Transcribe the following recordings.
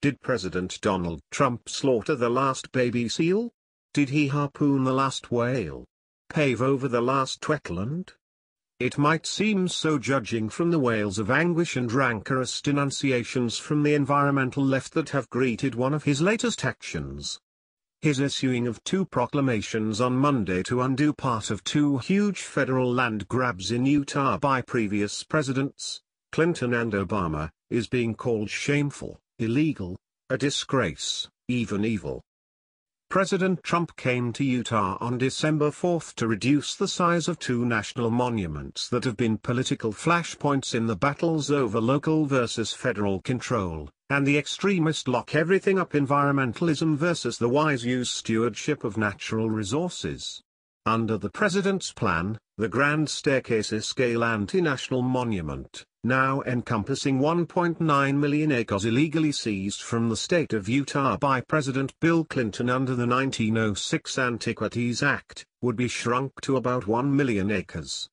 Did President Donald Trump slaughter the last baby seal? Did he harpoon the last whale? Pave over the last wetland? It might seem so judging from the wails of anguish and rancorous denunciations from the environmental left that have greeted one of his latest actions. His issuing of 2 proclamations on Monday to undo part of 2 huge federal land grabs in Utah by previous presidents, Clinton and Obama, is being called shameful, illegal, a disgrace, even evil. President Trump came to Utah on December 4 to reduce the size of 2 national monuments that have been political flashpoints in the battles over local versus federal control, and the extremist lock-everything-up environmentalism versus the wise use stewardship of natural resources. Under the president's plan, the Grand Staircase-Escalante National Monument, now encompassing 1.9 million acres illegally seized from the state of Utah by President Bill Clinton under the 1906 Antiquities Act, would be shrunk to about 1 million acres.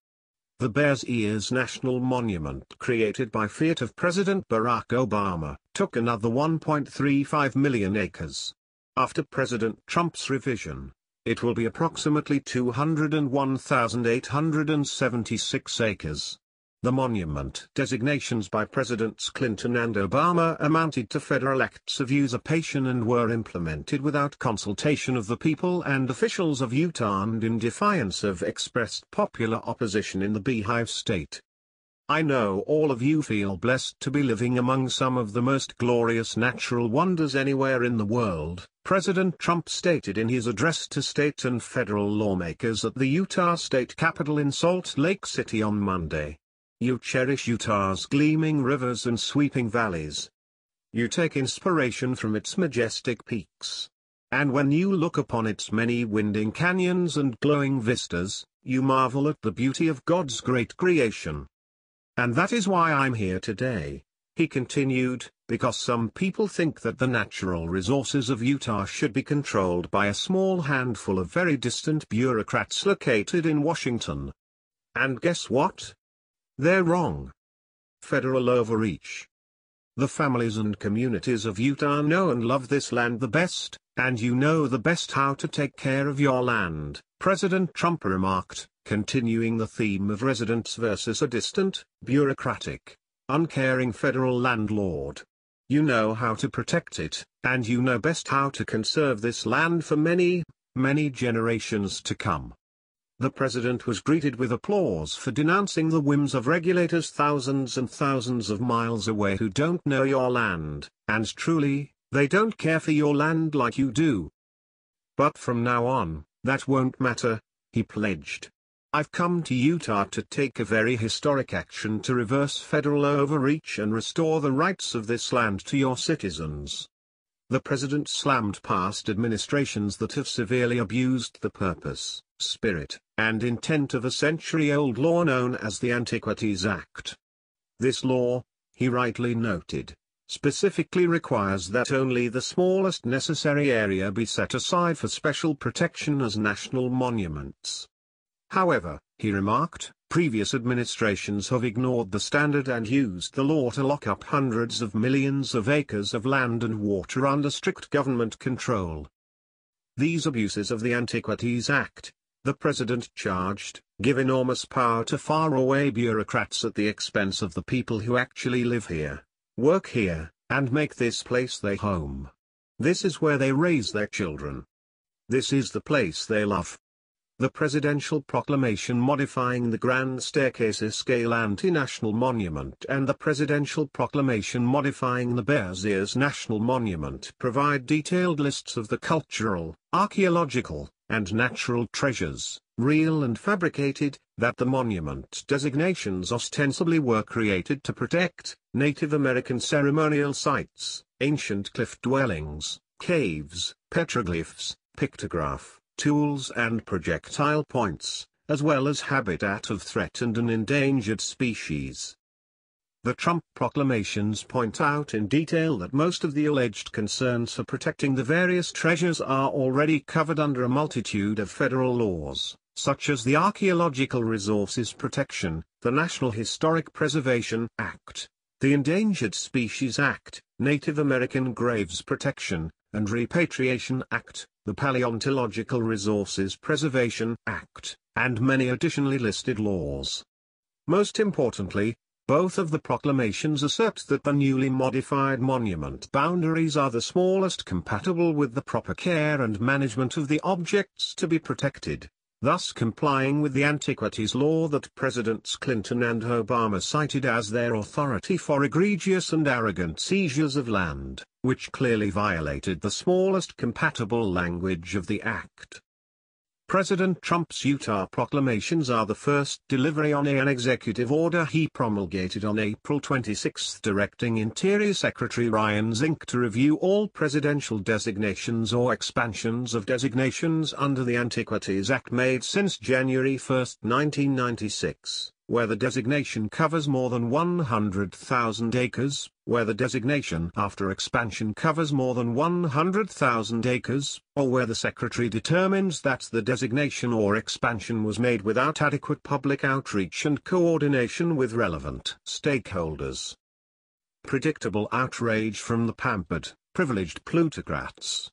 The Bears Ears National Monument, created by fiat of President Barack Obama, took another 1.35 million acres. After President Trump's revision, it will be approximately 201,876 acres. The monument designations by Presidents Clinton and Obama amounted to federal acts of usurpation and were implemented without consultation of the people and officials of Utah and in defiance of expressed popular opposition in the Beehive State. I know all of you feel blessed to be living among some of the most glorious natural wonders anywhere in the world, President Trump stated in his address to state and federal lawmakers at the Utah State Capitol in Salt Lake City on Monday. You cherish Utah's gleaming rivers and sweeping valleys. You take inspiration from its majestic peaks. And when you look upon its many winding canyons and glowing vistas, you marvel at the beauty of God's great creation. And that is why I'm here today, he continued, because some people think that the natural resources of Utah should be controlled by a small handful of very distant bureaucrats located in Washington. And guess what? They're wrong. Federal overreach. The families and communities of Utah know and love this land the best, and you know the best how to take care of your land, President Trump remarked, continuing the theme of residents versus a distant, bureaucratic, uncaring federal landlord. You know how to protect it, and you know best how to conserve this land for many, many generations to come. The president was greeted with applause for denouncing the whims of regulators thousands and thousands of miles away who don't know your land, and truly, they don't care for your land like you do. But from now on, that won't matter, he pledged. I've come to Utah to take a very historic action to reverse federal overreach and restore the rights of this land to your citizens. The president slammed past administrations that have severely abused the purpose, spirit, and intent of a century-old law known as the Antiquities Act. This law, he rightly noted, specifically requires that only the smallest necessary area be set aside for special protection as national monuments. However, he remarked, previous administrations have ignored the standard and used the law to lock up hundreds of millions of acres of land and water under strict government control. These abuses of the Antiquities Act, the president charged, give enormous power to faraway bureaucrats at the expense of the people who actually live here, work here, and make this place their home. This is where they raise their children. This is the place they love. The presidential proclamation modifying the Grand Staircase-Escalante National Monument and the presidential proclamation modifying the Bears Ears National Monument provide detailed lists of the cultural, archaeological, and natural treasures, real and fabricated, that the monument designations ostensibly were created to protect: Native American ceremonial sites, ancient cliff dwellings, caves, petroglyphs, pictograph, tools and projectile points, as well as habitat of threatened and endangered species. The Trump proclamations point out in detail that most of the alleged concerns for protecting the various treasures are already covered under a multitude of federal laws, such as the Archaeological Resources Protection, the National Historic Preservation Act, The Endangered Species Act, Native American Graves Protection and Repatriation Act, the Paleontological Resources Preservation Act, and many additionally listed laws. Most importantly, both of the proclamations assert that the newly modified monument boundaries are the smallest compatible with the proper care and management of the objects to be protected, thus complying with the Antiquities Law that Presidents Clinton and Obama cited as their authority for egregious and arrogant seizures of land, which clearly violated the smallest compatible language of the Act. President Trump's Utah proclamations are the first delivery on an executive order he promulgated on April 26 directing Interior Secretary Ryan Zink to review all presidential designations or expansions of designations under the Antiquities Act made since January 1, 1996, where the designation covers more than 100,000 acres, where the designation after expansion covers more than 100,000 acres, or where the Secretary determines that the designation or expansion was made without adequate public outreach and coordination with relevant stakeholders. Predictable outrage from the pampered, privileged plutocrats.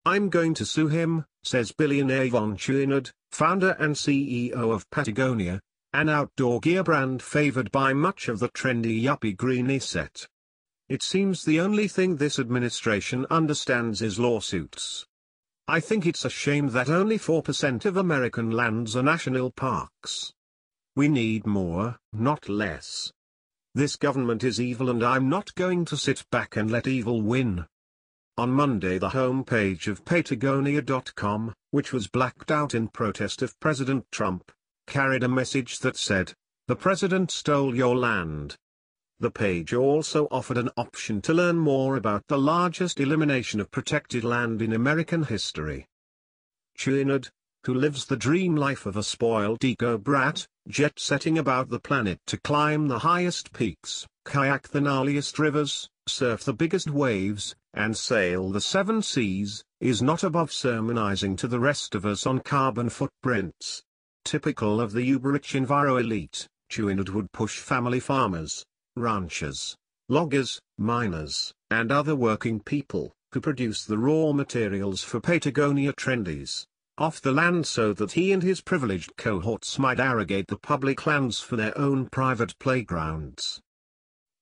"I'm going to sue him," says billionaire Yvon Chouinard, founder and CEO of Patagonia, an outdoor gear brand favored by much of the trendy yuppie greenie set. "It seems the only thing this administration understands is lawsuits. I think it's a shame that only 4% of American lands are national parks. We need more, not less. This government is evil and I'm not going to sit back and let evil win." On Monday, the homepage of Patagonia.com, which was blacked out in protest of President Trump, carried a message that said, "The president stole your land." The page also offered an option to learn more about the largest elimination of protected land in American history. Chouinard, who lives the dream life of a spoiled eco-brat, jet-setting about the planet to climb the highest peaks, kayak the gnarliest rivers, surf the biggest waves, and sail the 7 seas, is not above sermonizing to the rest of us on carbon footprints. Typical of the uber-rich enviro elite, Chouinard would push family farmers, ranchers, loggers, miners, and other working people, who produce the raw materials for Patagonia trendies, off the land so that he and his privileged cohorts might arrogate the public lands for their own private playgrounds.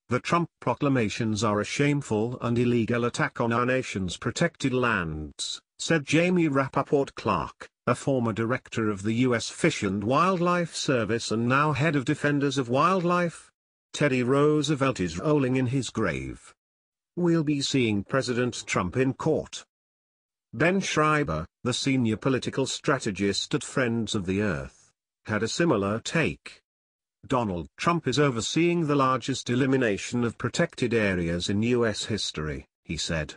The Trump proclamations are a shameful and illegal attack on our nation's protected lands, said Jamie Rappaport Clark, a former director of the U.S. Fish and Wildlife Service and now head of Defenders of Wildlife. Teddy Roosevelt is rolling in his grave. We'll be seeing President Trump in court. Ben Schreiber, the senior political strategist at Friends of the Earth, had a similar take. Donald Trump is overseeing the largest elimination of protected areas in U.S. history, he said.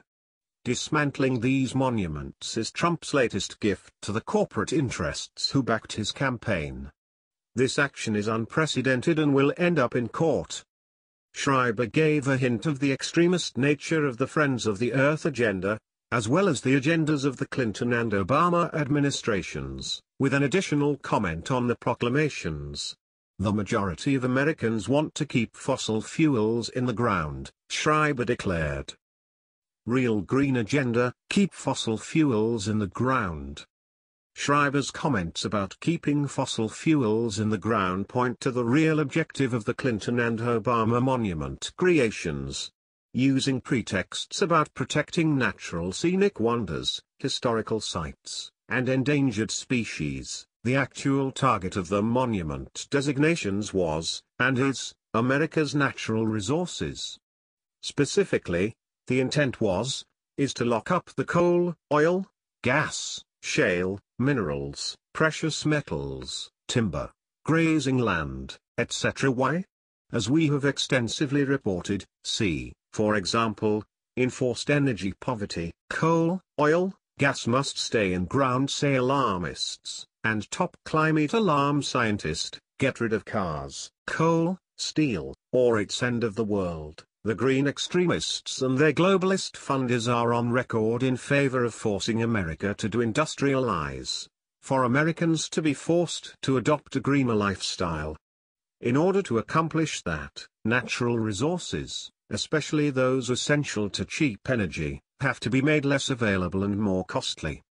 Dismantling these monuments is Trump's latest gift to the corporate interests who backed his campaign. This action is unprecedented and will end up in court. Schreiber gave a hint of the extremist nature of the Friends of the Earth agenda, as well as the agendas of the Clinton and Obama administrations, with an additional comment on the proclamations. "The majority of Americans want to keep fossil fuels in the ground," Schreiber declared. Real green agenda, keep fossil fuels in the ground. Schreiber's comments about keeping fossil fuels in the ground point to the real objective of the Clinton and Obama monument creations. Using pretexts about protecting natural scenic wonders, historical sites, and endangered species, the actual target of the monument designations was, and is, America's natural resources. Specifically, the intent is to lock up the coal, oil, gas, shale, minerals, precious metals, timber, grazing land, etc. Why? As we have extensively reported, see, for example, in forced energy poverty, coal, oil, gas must stay in ground, say alarmists, and top climate alarm scientist, get rid of cars, coal, steel, or it's end of the world. The green extremists and their globalist funders are on record in favor of forcing America to deindustrialize, for Americans to be forced to adopt a greener lifestyle. In order to accomplish that, natural resources, especially those essential to cheap energy, have to be made less available and more costly.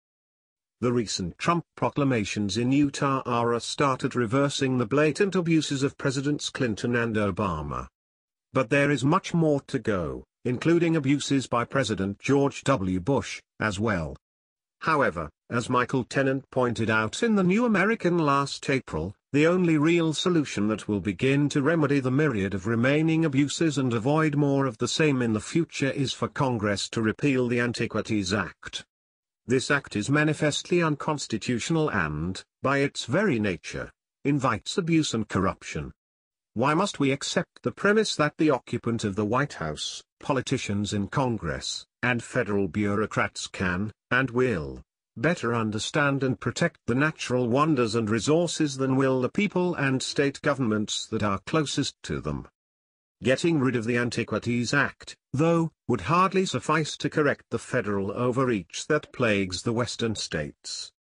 The recent Trump proclamations in Utah are a start at reversing the blatant abuses of Presidents Clinton and Obama. But there is much more to go, including abuses by President George W. Bush, as well. However, as Michael Tennant pointed out in The New American last April, the only real solution that will begin to remedy the myriad of remaining abuses and avoid more of the same in the future is for Congress to repeal the Antiquities Act. This act is manifestly unconstitutional and, by its very nature, invites abuse and corruption. Why must we accept the premise that the occupant of the White House, politicians in Congress, and federal bureaucrats can, and will, better understand and protect the natural wonders and resources than will the people and state governments that are closest to them? Getting rid of the Antiquities Act, though, would hardly suffice to correct the federal overreach that plagues the Western states.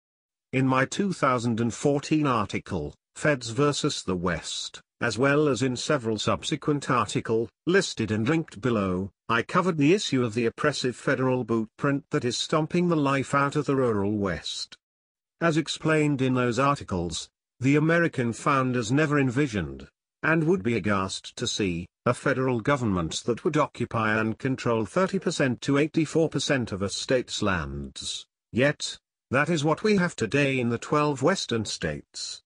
In my 2014 article, Feds versus the West, as well as in several subsequent articles, listed and linked below, I covered the issue of the oppressive federal blueprint that is stomping the life out of the rural West. As explained in those articles, the American founders never envisioned, and would be aghast to see, a federal government that would occupy and control 30% to 84% of a state's lands. Yet, that is what we have today in the 12 western states.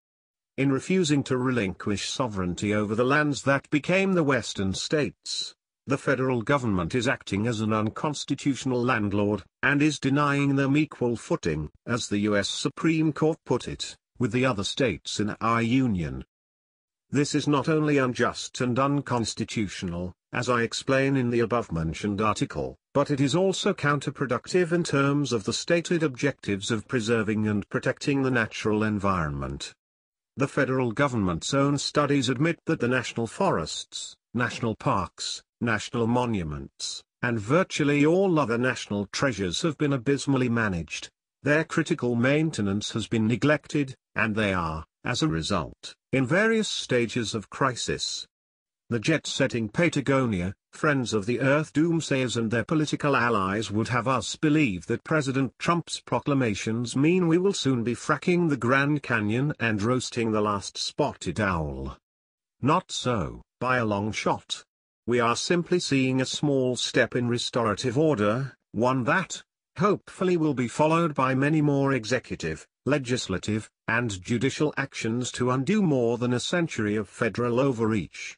In refusing to relinquish sovereignty over the lands that became the western states, the federal government is acting as an unconstitutional landlord, and is denying them equal footing, as the U.S. Supreme Court put it, with the other states in our union. This is not only unjust and unconstitutional, as I explain in the above-mentioned article, but it is also counterproductive in terms of the stated objectives of preserving and protecting the natural environment. The federal government's own studies admit that the national forests, national parks, national monuments, and virtually all other national treasures have been abysmally managed. Their critical maintenance has been neglected, and they are, as a result, in various stages of crisis. The jet-setting Patagonia, friends of the Earth doomsayers and their political allies would have us believe that President Trump's proclamations mean we will soon be fracking the Grand Canyon and roasting the last spotted owl. Not so, by a long shot. We are simply seeing a small step in restorative order, one that, hopefully, will be followed by many more executive, legislative, and judicial actions to undo more than a century of federal overreach.